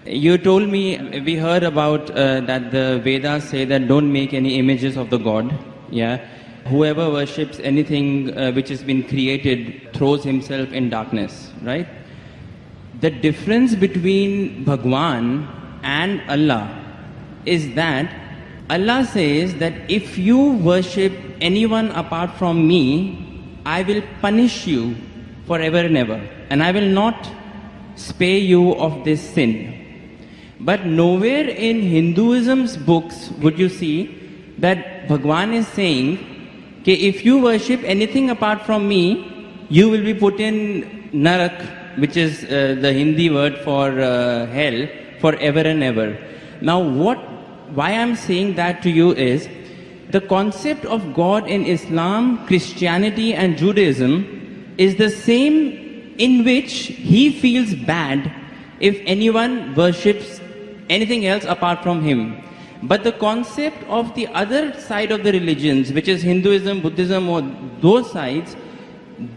You told me, we heard about that the Vedas say that don't make any images of the God. Yeah. Whoever worships anything which has been created throws himself in darkness, right? The difference between Bhagwan and Allah is that Allah says that if you worship anyone apart from me, I will punish you forever and ever, and I will not spare you of this sin. But nowhere in Hinduism's books would you see that Bhagwan is saying, okay, if you worship anything apart from me, you will be put in Narak, which is the Hindi word for hell, forever and ever. Now why I'm saying that to you is, the concept of God in Islam, Christianity and Judaism is the same, in which he feels bad if anyone worships anything else apart from him. But the concept of the other side of the religions, which is Hinduism, Buddhism, or those sides,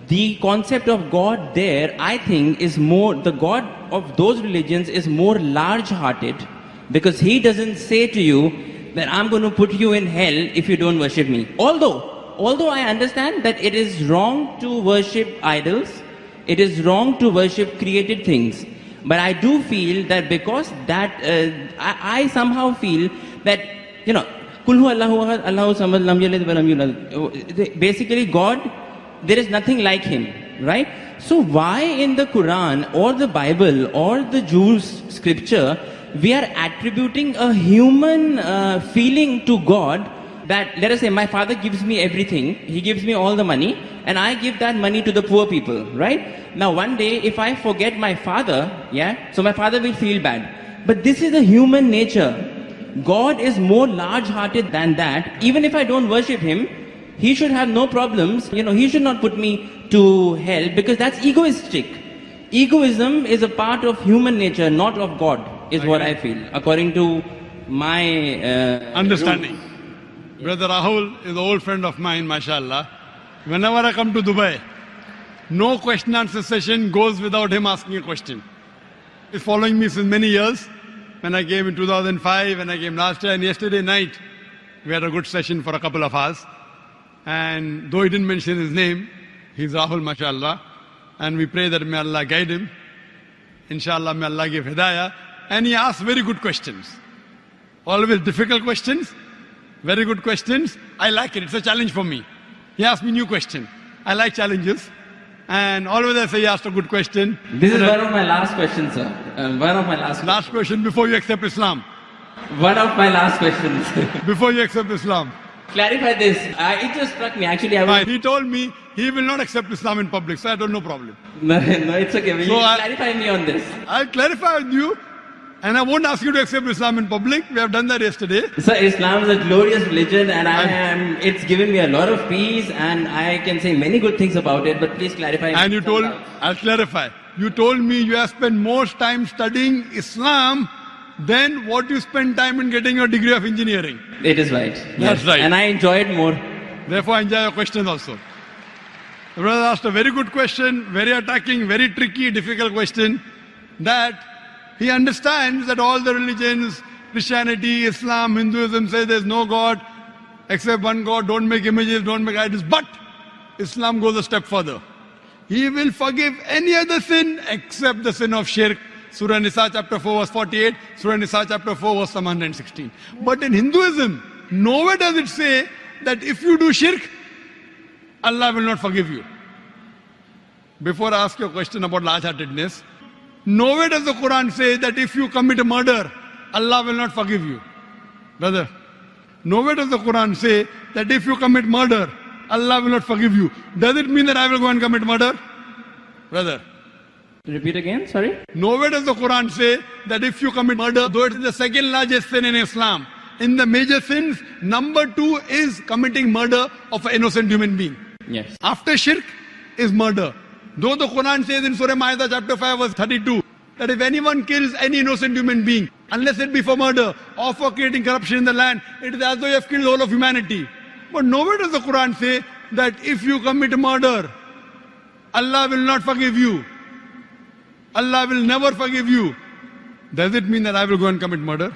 the concept of God there, I think, is more, the God of those religions is more large-hearted, because he doesn't say to you that I'm going to put you in hell if you don't worship me. Although I understand that it is wrong to worship idols, it is wrong to worship created things. But I do feel that because that, I somehow feel that, you know, Kulhu Allahu Ahad, Allahu Samad, Lam Yalid wa Lam Yulad. Basically, God, there is nothing like him, right? So why in the Quran or the Bible or the Jews' scripture, we are attributing a human feeling to God, that, let us say, my father gives me everything, he gives me all the money, and I give that money to the poor people, right? Now one day, if I forget my father, yeah, so my father will feel bad. But this is a human nature. God is more large-hearted than that. Even if I don't worship him, he should have no problems. You know, he should not put me to hell, because that's egoistic. Egoism is a part of human nature, not of God, is what I feel, according to my understanding. Brother Rahul is an old friend of mine, mashallah. Whenever I come to Dubai, no question answer session goes without him asking a question. He's following me since many years. When I came in 2005, when I came last year, and yesterday night, we had a good session for a couple of hours. And though he didn't mention his name, he's Rahul, mashallah. And we pray that may Allah guide him. Inshallah, may Allah give hidayah. And he asks very good questions. Always difficult questions, very good questions. I like it. It's a challenge for me. He asked me new question. I like challenges. And always I say he asked a good question. This is one of my last questions, sir. One of my last questions. Last question before you accept Islam. One of my last questions. Before you accept Islam. Clarify this. It just struck me. Actually, He told me he will not accept Islam in public, so I don't know problem. No, it's okay. Will you clarify me on this? I'll clarify with you, and I won't ask you to accept Islam in public. We have done that yesterday. Sir, Islam is a glorious religion, and it's given me a lot of peace, and I can say many good things about it, but please clarify. And you told, I'll clarify. You told me you have spent more time studying Islam than what you spend time in getting your degree of engineering. It is right. That's right. And I enjoy it more. Therefore, I enjoy your questions also. The brother asked a very good question, very attacking, very tricky, difficult question, that he understands that all the religions, Christianity, Islam, Hinduism, say there's no God except one God, don't make images, don't make idols. But Islam goes a step further. He will forgive any other sin except the sin of shirk. Surah Nisa chapter 4 verse 48, Surah Nisa chapter 4 verse 116. But in Hinduism, nowhere does it say that if you do shirk, Allah will not forgive you. Before I ask you a question about large-heartedness, nowhere does the Quran say that if you commit a murder, Allah will not forgive you. Brother, nowhere does the Quran say that if you commit murder, Allah will not forgive you. Does it mean that I will go and commit murder? Brother. Repeat again, sorry? Nowhere does the Quran say that if you commit murder, though it is the second largest sin in Islam, in the major sins, number 2 is committing murder of an innocent human being. Yes. After shirk is murder. Though the Quran says in Surah Ma'idah chapter 5 verse 32, that if anyone kills any innocent human being, unless it be for murder or for creating corruption in the land, it is as though you have killed all of humanity. But nowhere does the Quran say that if you commit murder, Allah will not forgive you. Allah will never forgive you. Does it mean that I will go and commit murder?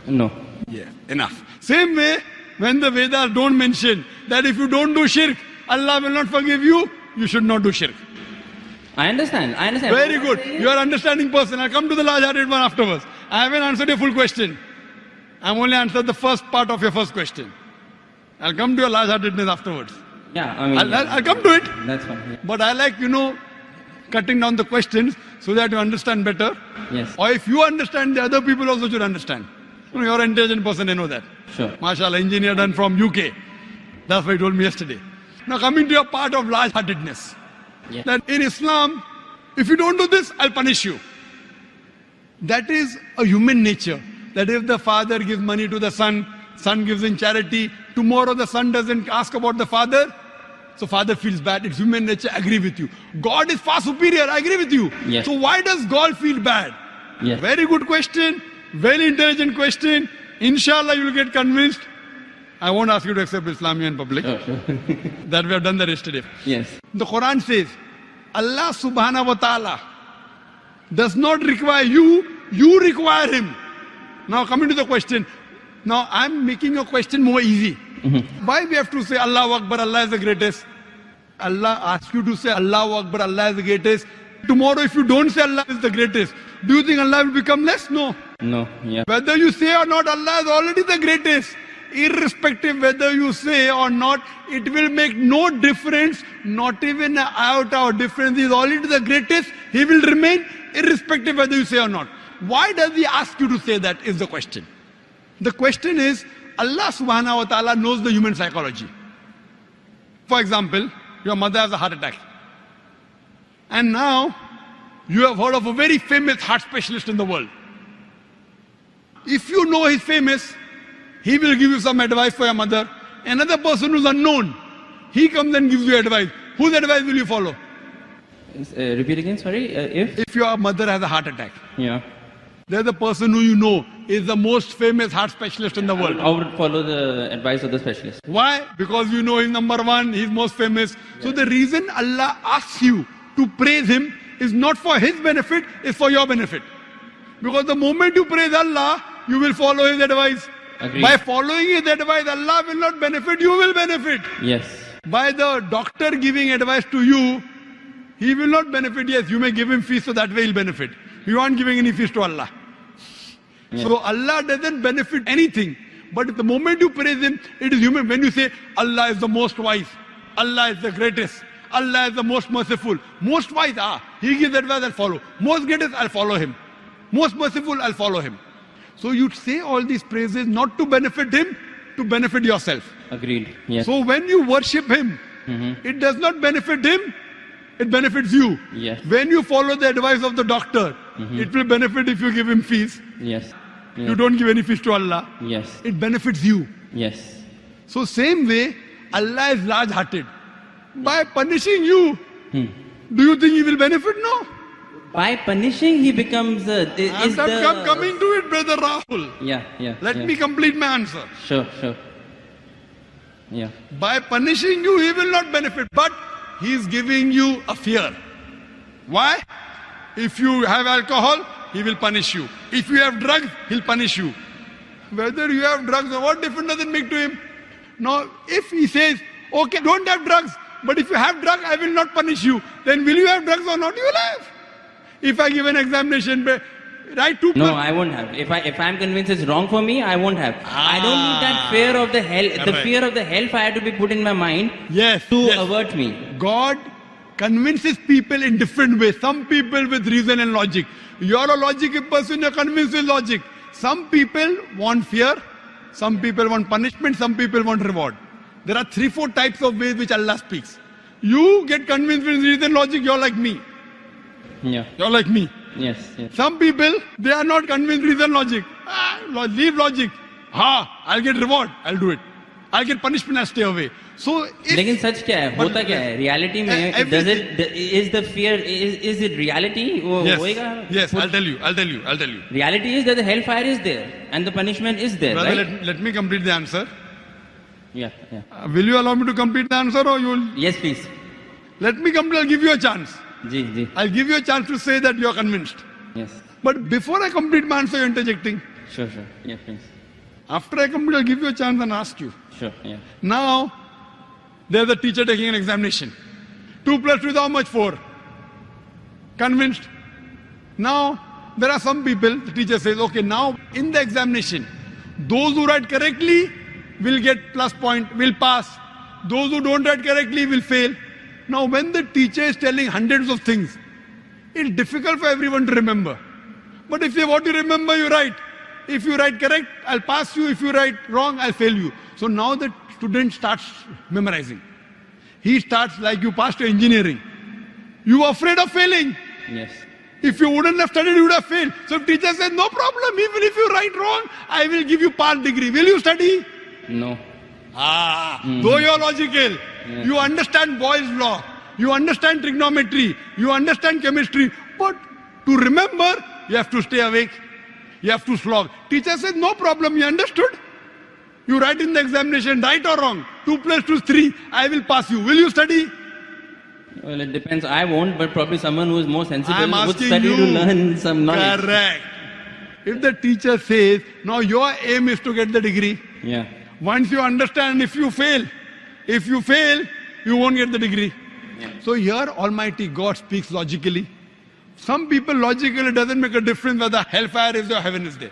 No. Yeah, enough. Same way, when the Vedas don't mention that if you don't do shirk, Allah will not forgive you, you should not do shirk. I understand. Very good. You are understanding person. I'll come to the large-hearted one afterwards. I haven't answered your full question. I've only answered the first part of your first question. I'll come to your large-heartedness afterwards. Yeah, I mean, I'll come to it. that's fine. Yeah. But I like, cutting down the questions so that you understand better. Yes. Or if you understand, the other people also should understand. You're an intelligent person, I know that. Sure. MashaAllah, engineer done from UK. That's what he told me yesterday. Now coming to your part of large-heartedness. Yeah. That in Islam, if you don't do this, I'll punish you. That is a human nature. That if the father gives money to the son, son gives in charity, tomorrow the son doesn't ask about the father, so father feels bad. It's human nature, I agree with you. God is far superior, I agree with you. Yes. So why does God feel bad? Yes. Very good question, very intelligent question. Inshallah, you will get convinced. I won't ask you to accept Islam in public. Sure. That we have done that yesterday. Yes. The Quran says, Allah subhanahu wa ta'ala does not require you, you require him. Now coming to the question. Now I'm making your question more easy. Why we have to say Allahu Akbar, Allah is the greatest? Allah asks you to say Allahu Akbar, Allah is the greatest. Tomorrow if you don't say Allah is the greatest, do you think Allah will become less? No. No. Yeah. Whether you say or not, Allah is already the greatest. Irrespective whether you say or not, it will make no difference, not even an iota of difference. He is already the greatest. He will remain irrespective whether you say or not. Why does he ask you to say that is the question. The question is, Allah subhanahu wa ta'ala knows the human psychology. For example, your mother has a heart attack. And now, you have heard of a very famous heart specialist in the world. If you know he's famous, he will give you some advice for your mother. Another person who's unknown, he comes and gives you advice. Whose advice will you follow? Repeat again, sorry. If your mother has a heart attack, Yeah. there's a person who you know is the most famous heart specialist in the world. I would follow the advice of the specialist. Why? Because you know he's number one, he's most famous. So the reason Allah asks you to praise him is not for his benefit, it's for your benefit. Because the moment you praise Allah, you will follow his advice. Agreed. By following his advice, Allah will not benefit, you will benefit. Yes. By the doctor giving advice to you, he will not benefit. Yes, you may give him fees so that way he'll benefit. You aren't giving any fees to Allah. Yes. So Allah doesn't benefit anything. But the moment you praise him, it is human. When you say Allah is the most wise, Allah is the greatest, Allah is the most merciful. Most wise, he gives advice, I'll follow. Most greatest, I'll follow him. Most merciful, I'll follow him. So you say all these praises not to benefit him, to benefit yourself. Agreed. Yes. So when you worship him, it does not benefit him, it benefits you. Yes. When you follow the advice of the doctor, it will benefit if you give him fees. Yes. You don't give any fees to Allah. Yes. It benefits you. Yes. So same way, Allah is large-hearted. By punishing you, do you think he will benefit? No. By punishing, he becomes I'm coming to it, brother Rahul. Yeah. Let me complete my answer. Sure. Yeah. By punishing you, he will not benefit, but he is giving you a fear. Why? If you have alcohol, he will punish you. If you have drugs, he'll punish you. Whether you have drugs or what difference does it make to him? Now, if he says, okay, don't have drugs, but if you have drugs, I will not punish you, then will you have drugs or not? You will have. If I give an examination, write two. No, I won't have. If I'm convinced it's wrong for me, I won't have. I don't need that fear of the hell. The Correct. fear of the hellfire to be put in my mind to avert me. God convinces people in different ways. Some people with reason and logic. You're a logical person, you're convinced with logic. Some people want fear, some people want punishment, some people want reward. There are 3-4 types of ways which Allah speaks. You get convinced with reason and logic, you're like me. Yeah. You're like me. Yes. Some people, they are not convinced with reason logic. Leave logic. I'll get reward, I'll do it. I'll get punishment, I'll stay away. So if, लेकिन सच क्या है होता क्या है reality में does it is the fear is it reality वो होएगा yes I'll tell you reality is that the hellfire is there and the punishment is there. Brother, right? let me complete the answer. Yeah. Will you allow me to complete the answer or you will? Yes, please. Let me complete, I'll give you a chance. Ji I'll give you a chance to say that you're convinced. Yes. But before I complete my answer, you're interjecting. Sure, sure. Yeah, please. After I complete, I'll give you a chance and ask you. Sure, yeah. Now, there's a teacher taking an examination. 2 plus 2 is how much? 4. Convinced? Now, there are some people, the teacher says, okay, now in the examination, those who write correctly will get plus point, will pass. Those who don't write correctly will fail. Now, when the teacher is telling hundreds of things, it's difficult for everyone to remember. But if you what you remember, you write. If you write correct, I'll pass you. If you write wrong, I'll fail you. So now the student starts memorizing. He starts like you passed your engineering. You are afraid of failing. Yes. If you wouldn't have studied, you would have failed. So if teacher says, no problem, even if you write wrong, I will give you part degree. Will you study? No. Though you're logical, you understand Boyle's law, you understand trigonometry, you understand chemistry, but to remember, you have to stay awake, you have to slog. Teacher says, no problem, you understood? You write in the examination, right or wrong, 2 plus 2 is 3, I will pass you. Will you study? Well, it depends. I won't, but probably someone who is more sensible I'm would asking study you. to learn some knowledge. Correct. If the teacher says, now your aim is to get the degree, Yeah. once you understand, if you fail, you won't get the degree. Yeah. So here Almighty God speaks logically. Some people logically it doesn't make a difference whether hellfire is there or heaven is there.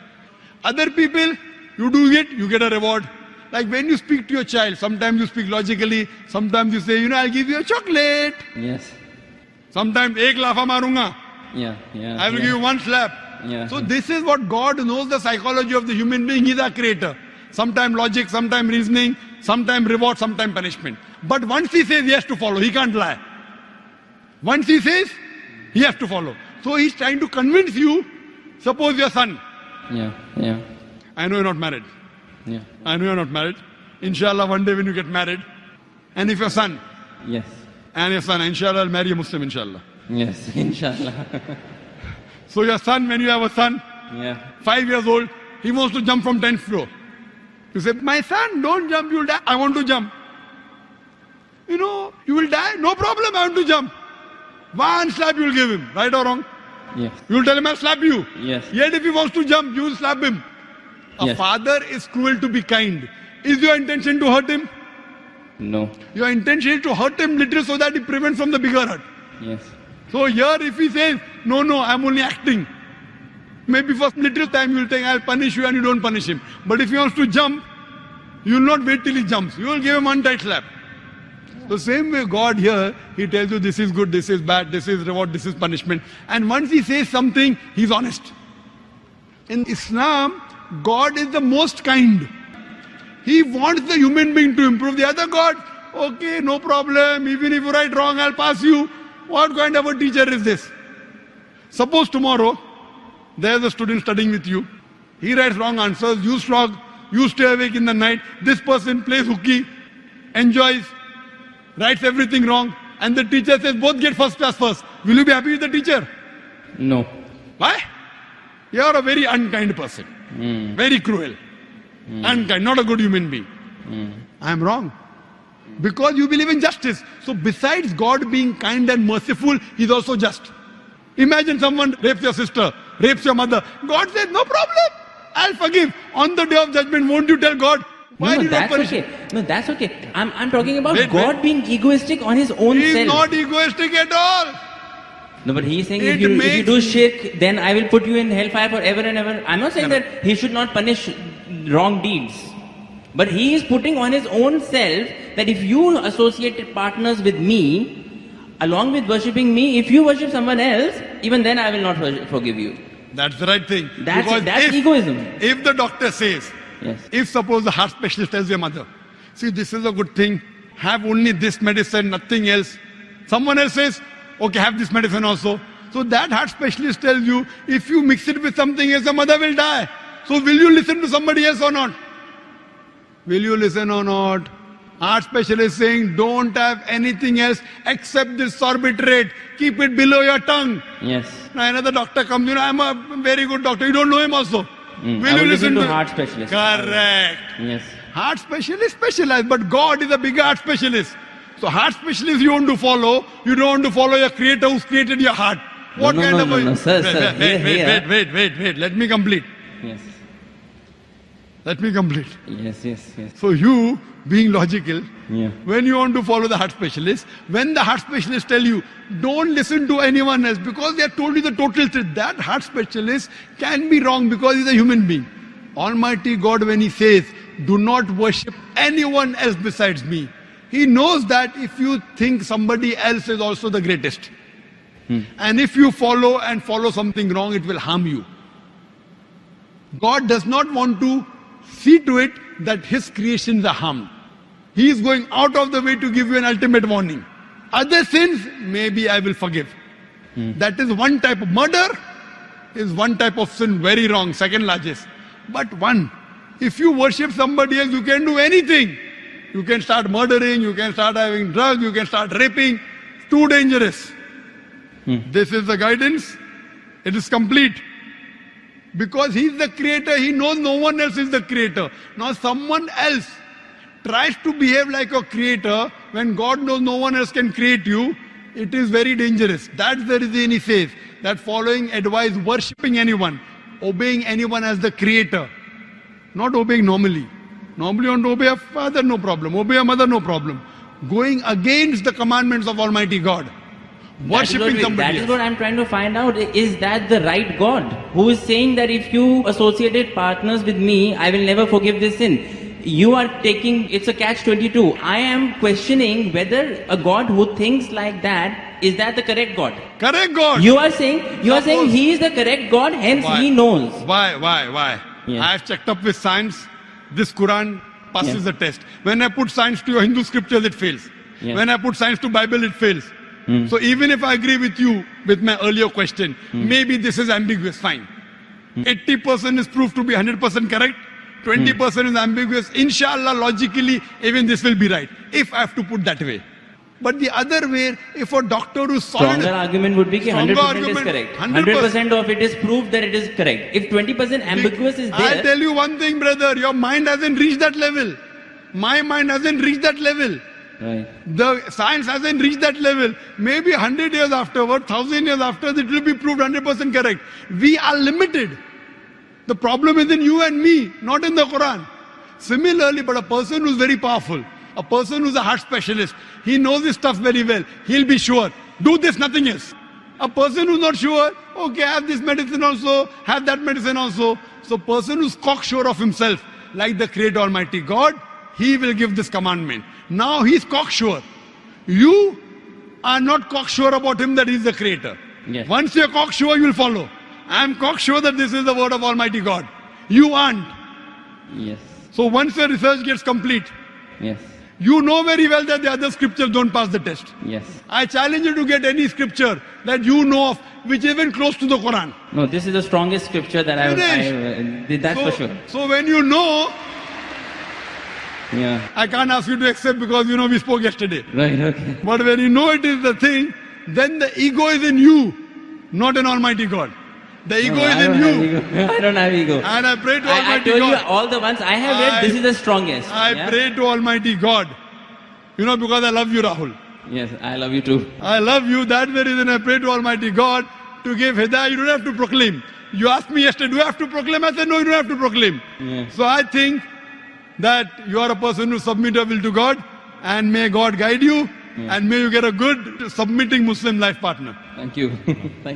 Other people, you do it, you get a reward. Like when you speak to your child, sometimes you speak logically, sometimes you say, I'll give you a chocolate. Yes. Sometimes, ek lafa marunga. Yeah. Yeah. I will yeah. give you one slap. Yeah. So this is what God knows the psychology of the human being. He's our creator. Sometimes logic, sometimes reasoning, sometimes reward, sometimes punishment. But once he says he has to follow, he can't lie. Once he says, he has to follow. So he's trying to convince you, suppose your son. Yeah. Yeah. I know you're not married. Yeah. I know you're not married. Inshallah, one day when you get married. And if your son, Yes. and your son, inshallah, I'll marry a Muslim, inshallah. Yes. Inshallah. So your son, when you have a son, Yeah. 5 years old, he wants to jump from 10th floor. You say, my son, don't jump, you'll die. I want to jump. You will die. No problem, I want to jump. One slap you will give him, right or wrong? Yes. You will tell him, I'll slap you. Yes. Yet if he wants to jump, you will slap him. A Yes. father is cruel to be kind. Is your intention to hurt him? No. Your intention is to hurt him little so that he prevents from the bigger hurt. Yes. So here if he says, no, I'm only acting. Maybe for little time you will think, I'll punish you and you don't punish him. But if he wants to jump, you will not wait till he jumps. You will give him one tight slap. The same way God here, he tells you this is good, this is bad, this is reward, this is punishment. And once he says something, he's honest. In Islam, God is the most kind. He wants the human being to improve. The other God, okay, no problem. Even if you write wrong, I'll pass you. What kind of a teacher is this? Suppose tomorrow, there's a student studying with you. He writes wrong answers. You slog. You stay awake in the night. This person plays hooky, enjoys, writes everything wrong. And the teacher says, both get first class first. Will you be happy with the teacher? No. Why? You are a very unkind person. Very cruel. Unkind, not a good human being. I am wrong. Because you believe in justice. So besides God being kind and merciful, He is also just. Imagine someone rapes your sister, rapes your mother. God says, no problem. I'll forgive. On the day of judgment, won't you tell God? Why No, did you not that's punish okay. him? No, that's okay. I'm talking about Wait, God being egoistic on his own He self. is not egoistic at all. No, but he's saying It if you makes- do shirk, then I will put you in hellfire forever and ever. I'm not saying that he should not punish wrong deeds. But he is putting on his own self that if you associate partners with me, along with worshipping me, if you worship someone else, even then I will not forgive you. That's the right thing. That's Because egoism. If the doctor says, Yes. if suppose the heart specialist tells your mother, see, this is a good thing, have only this medicine, nothing else. Someone else says, okay, have this medicine also. So that heart specialist tells you, if you mix it with something else, the mother will die. So will you listen to somebody else or not? Will you listen or not? Heart specialist saying, don't have anything else except this sorbitrate. Keep it below your tongue. Yes. Now another doctor comes, I'm a very good doctor. You don't know him also. I will listen to heart specialist. Correct. Yes. Heart specialist specialized, but God is a bigger heart specialist. So heart specialist you want to follow. You don't want to follow your creator who's created your heart. What No, kind no, of no, a... no, sir, wait, sir, wait. Let me complete. Yes. Let me complete. Yes. So you, being logical, Yeah. when you want to follow the heart specialist, when the heart specialist tell you, don't listen to anyone else because they have told you the total truth, that heart specialist can be wrong because he's a human being. Almighty God, when he says, do not worship anyone else besides me, he knows that if you think somebody else is also the greatest, and if you follow something wrong, it will harm you. God does not want to see to it that his creations are harmed. He is going out of the way to give you an ultimate warning. Other sins, maybe I will forgive. That is one type of murder, is one type of sin, very wrong, second largest. But one, if you worship somebody else, you can do anything. You can start murdering, you can start having drugs, you can start raping. Too dangerous. This is the guidance. It is complete. Because he is the creator, he knows no one else is the creator. Now someone else tries to behave like a creator when God knows no one else can create you. It is very dangerous. That's the reason he says that following advice, worshipping anyone, obeying anyone as the creator, not obeying normally. Normally you want to obey a father, no problem. Obey a mother, no problem. Going against the commandments of Almighty God. Worshipping somebody That is else. what I'm trying to find out. Is that the right God who is saying that if you associated partners with me, I will never forgive this sin? You are taking, it's a catch-22. I am questioning whether a God who thinks like that, is that the correct God? Correct God. You are saying he is the correct God, hence Why? he knows. Why? Yeah. I have checked up with science. This Quran passes Yeah. the test. When I put science to your Hindu scriptures, it fails. Yeah. When I put science to Bible, it fails. So even if I agree with you with my earlier question, maybe this is ambiguous, fine. 80% is proved to be 100% correct. 20% is ambiguous. Inshallah, logically, even this will be right. If I have to put that way. But the other way, if a doctor who's solid... Stronger argument would be that Stronger 100% is argument, correct. 100% 100% of it is proof that it is correct. If 20% ambiguous is I'll there, tell you one thing, brother. Your mind hasn't reached that level. My mind hasn't reached that level. right. The science hasn't reached that level. Maybe 100 years afterward, 1,000 years after, it will be proved 100% correct. We are limited. The problem is in you and me, not in the Quran. Similarly, but a person who's very powerful, a person who's a heart specialist, he knows his stuff very well. He'll be sure. Do this, nothing else. A person who's not sure, okay, have this medicine also, have that medicine also. So person who's cocksure of himself, like the Creator Almighty God, he will give this commandment. Now he's cocksure. You are not cocksure about him that he's the Creator. Yes. Once you're cocksure, you will follow. I'm cocksure that this is the word of Almighty God. You aren't. Yes. So once your research gets complete, Yes. you know very well that the other scriptures don't pass the test. Yes. I challenge you to get any scripture that you know of which is even close to the Quran. No, this is the strongest scripture that that's so, for sure. So when you know, Yeah. I can't ask you to accept because you know we spoke yesterday. Right, okay. But when you know it is the thing, then the ego is in you, not in Almighty God. The ego No, is in you. I don't have ego. And I pray to I Almighty told you God. all the ones I have read, this is the strongest. I Yeah? pray to Almighty God. You know, because I love you, Rahul. Yes, I love you too. I love you. That's the reason I pray to Almighty God to give hidayah. You don't have to proclaim. You asked me yesterday, do I have to proclaim? I said, no, you don't have to proclaim. Yeah. So I think that you are a person who submit your will to God, and may God guide you, and may you get a good submitting Muslim life partner. Thank you. Thank